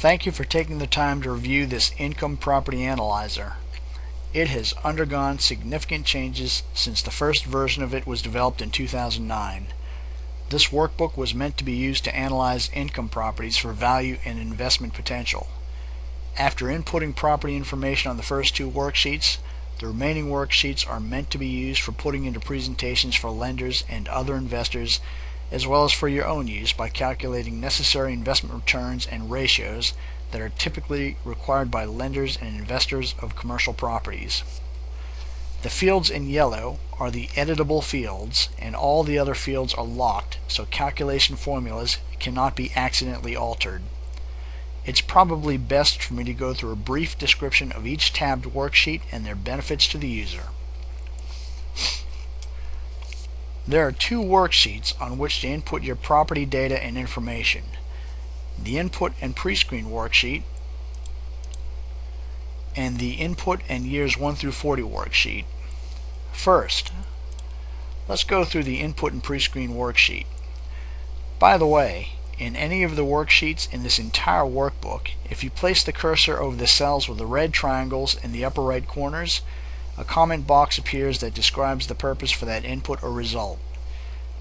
Thank you for taking the time to review this income property analyzer. It has undergone significant changes since the first version of it was developed in 2009. This workbook was meant to be used to analyze income properties for value and investment potential. After inputting property information on the first two worksheets, the remaining worksheets are meant to be used for putting into presentations for lenders and other investors, as well as for your own use by calculating necessary investment returns and ratios that are typically required by lenders and investors of commercial properties. The fields in yellow are the editable fields, and all the other fields are locked, so calculation formulas cannot be accidentally altered. It's probably best for me to go through a brief description of each tabbed worksheet and their benefits to the user. There are two worksheets on which to input your property data and information: the Input and Pre-Screen worksheet and the Input and Years 1 through 40 worksheet. First, let's go through the Input and Pre-Screen worksheet. By the way, in any of the worksheets in this entire workbook, if you place the cursor over the cells with the red triangles in the upper right corners, a comment box appears that describes the purpose for that input or result.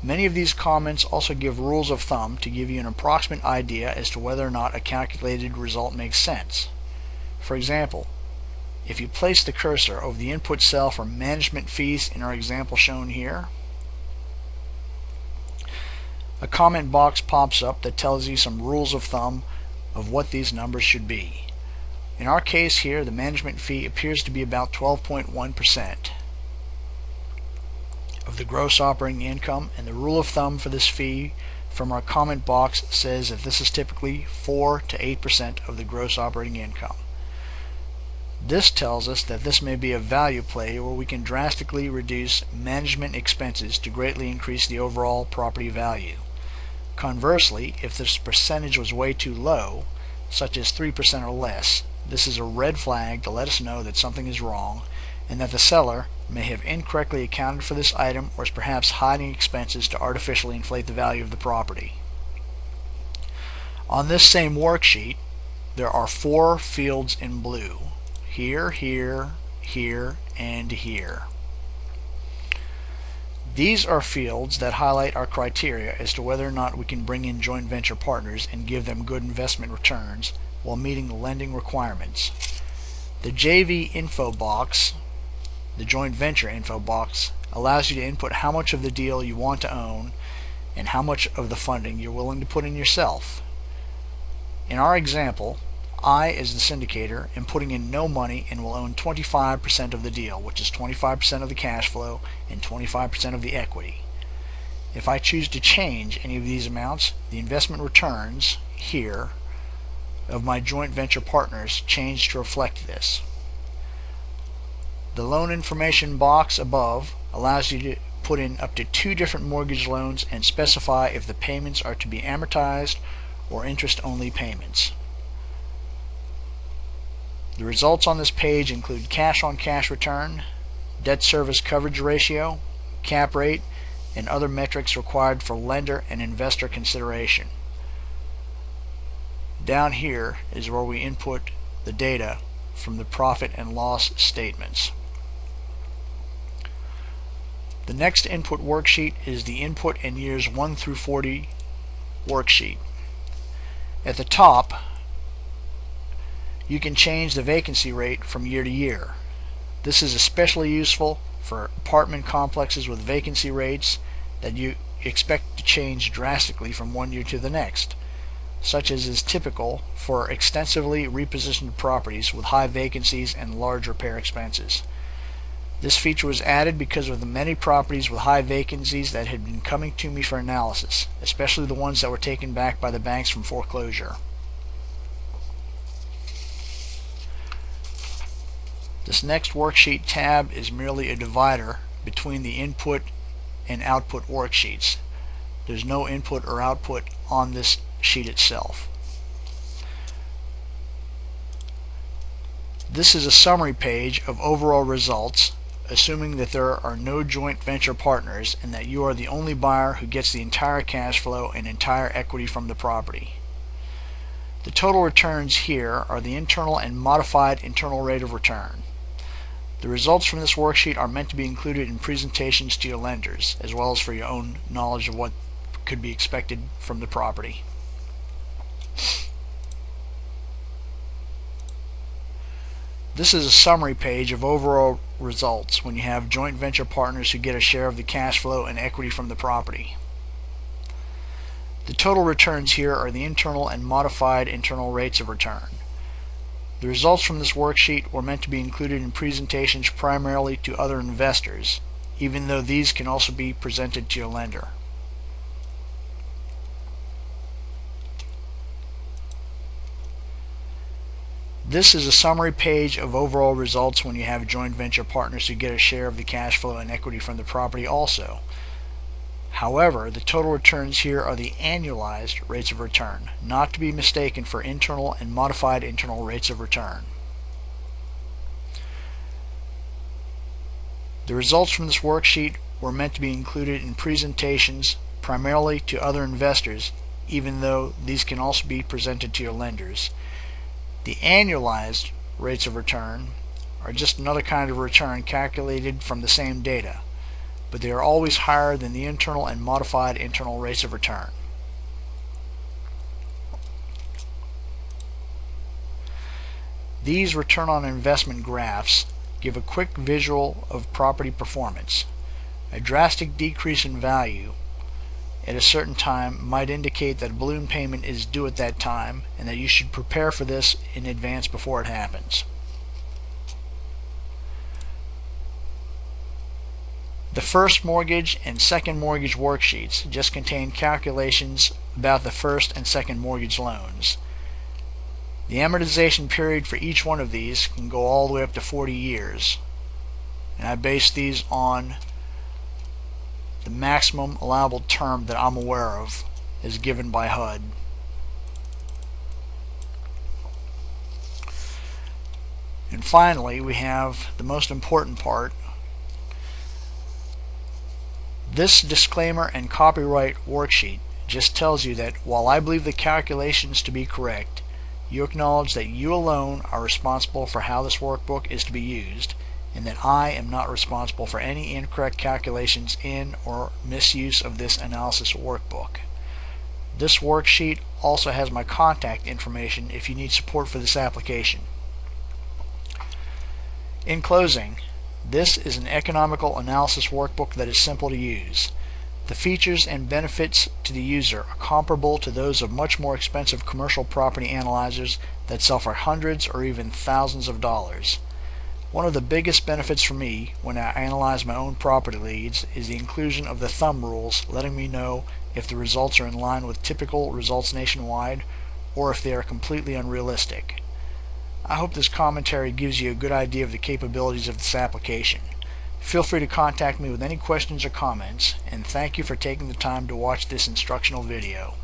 Many of these comments also give rules of thumb to give you an approximate idea as to whether or not a calculated result makes sense. For example, if you place the cursor over the input cell for management fees in our example shown here, a comment box pops up that tells you some rules of thumb of what these numbers should be. In our case here, the management fee appears to be about 12.1% of the gross operating income, and the rule of thumb for this fee from our comment box says that this is typically 4 to 8% of the gross operating income. This tells us that this may be a value play where we can drastically reduce management expenses to greatly increase the overall property value. Conversely, if this percentage was way too low, such as 3% or less, this is a red flag to let us know that something is wrong and that the seller may have incorrectly accounted for this item or is perhaps hiding expenses to artificially inflate the value of the property. On this same worksheet, there are 4 fields in blue: here, here, here, and here. These are fields that highlight our criteria as to whether or not we can bring in joint venture partners and give them good investment returns while meeting the lending requirements. The JV info box, the joint venture info box, allows you to input how much of the deal you want to own and how much of the funding you're willing to put in yourself. In our example, I, as the syndicator, am putting in no money and will own 25% of the deal, which is 25% of the cash flow and 25% of the equity. If I choose to change any of these amounts, the investment returns here of my joint venture partners change to reflect this. The loan information box above allows you to put in up to 2 different mortgage loans and specify if the payments are to be amortized or interest-only payments. The results on this page include cash-on-cash return, debt service coverage ratio, cap rate, and other metrics required for lender and investor consideration. Down here is where we input the data from the profit and loss statements. The next input worksheet is the Input and Years 1 through 40 worksheet. At the top, you can change the vacancy rate from year to year. This is especially useful for apartment complexes with vacancy rates that you expect to change drastically from one year to the next, such as is typical for extensively repositioned properties with high vacancies and large repair expenses. This feature was added because of the many properties with high vacancies that had been coming to me for analysis, especially the ones that were taken back by the banks from foreclosure. This next worksheet tab is merely a divider between the input and output worksheets. There's no input or output on this sheet itself. This is a summary page of overall results, assuming that there are no joint venture partners and that you are the only buyer who gets the entire cash flow and entire equity from the property. The total returns here are the internal and modified internal rate of return. The results from this worksheet are meant to be included in presentations to your lenders, as well as for your own knowledge of what could be expected from the property. This is a summary page of overall results when you have joint venture partners who get a share of the cash flow and equity from the property. The total returns here are the internal and modified internal rates of return. The results from this worksheet were meant to be included in presentations primarily to other investors, even though these can also be presented to your lender. This is a summary page of overall results when you have joint venture partners who get a share of the cash flow and equity from the property also. However, the total returns here are the annualized rates of return, not to be mistaken for internal and modified internal rates of return. The results from this worksheet were meant to be included in presentations primarily to other investors, even though these can also be presented to your lenders. The annualized rates of return are just another kind of return calculated from the same data, but they are always higher than the internal and modified internal rates of return. These return on investment graphs give a quick visual of property performance. A drastic decrease in value at a certain time might indicate that a balloon payment is due at that time and that you should prepare for this in advance before it happens. The first mortgage and second mortgage worksheets just contain calculations about the first and second mortgage loans. The amortization period for each one of these can go all the way up to 40 years, and I base these on the maximum allowable term that I'm aware of as given by HUD. And finally, we have the most important part. This disclaimer and copyright worksheet just tells you that while I believe the calculations to be correct, you acknowledge that you alone are responsible for how this workbook is to be used, and that I am not responsible for any incorrect calculations in or misuse of this analysis workbook. This worksheet also has my contact information if you need support for this application. In closing, this is an economical analysis workbook that is simple to use. The features and benefits to the user are comparable to those of much more expensive commercial property analyzers that sell for hundreds or even thousands of dollars. One of the biggest benefits for me when I analyze my own property leads is the inclusion of the thumb rules, letting me know if the results are in line with typical results nationwide or if they are completely unrealistic. I hope this commentary gives you a good idea of the capabilities of this application. Feel free to contact me with any questions or comments, and thank you for taking the time to watch this instructional video.